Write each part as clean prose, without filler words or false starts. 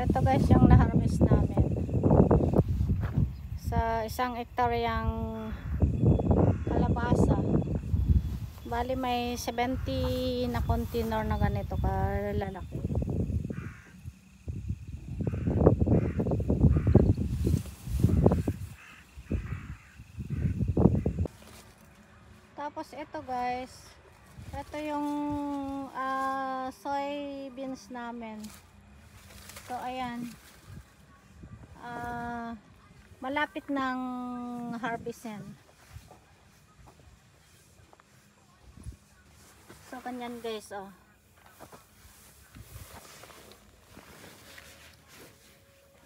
ito guys yung na-harvest namin sa 1 hektaryang kalabasa. Bali may 70 na container na ganito kalalaki. Tapos ito guys, ito yung soybeans namin. So ayan, malapit ng harvestin. So ganyan guys, oh.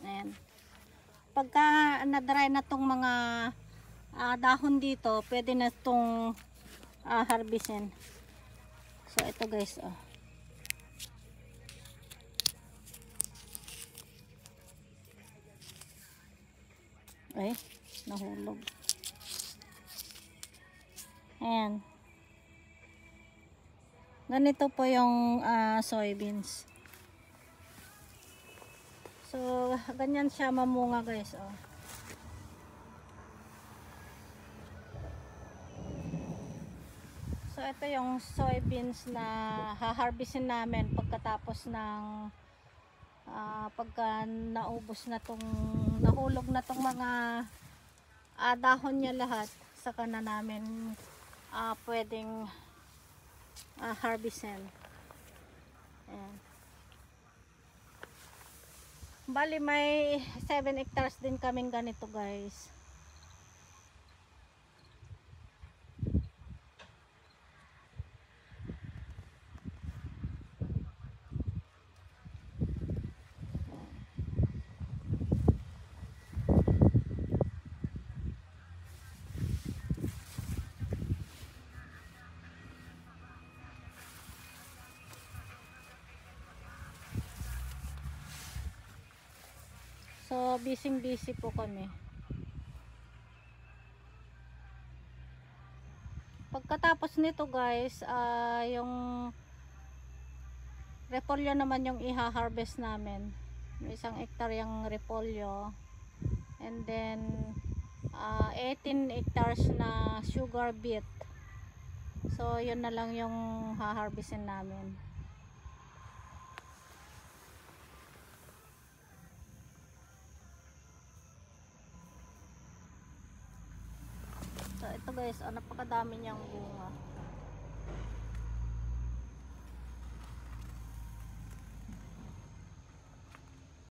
Ayan. Pagka na-dry na tong mga dahon dito, pwede na tong harvestin. So ito guys, oh. Ay, nahulog. Ayan. Ganito po yung soybeans. So, ganyan siya mamunga guys, oh. So, ito yung soybeans na haharvestin namin pagkatapos ng pagka naubos na tong nahulog na tong mga dahon niya lahat, saka na namin pwedeng harvestin. Ayan. Bali may 7 hectares din kaming ganito guys. So, busy po kami. Pagkatapos nito guys, yung repolyo naman yung iha-harvest namin. May 1 hektaryang repolyo. And then, 18 hectares na sugar beet. So, yun na lang yung ha-harvestin namin. So ito guys, napakadami niyang bunga.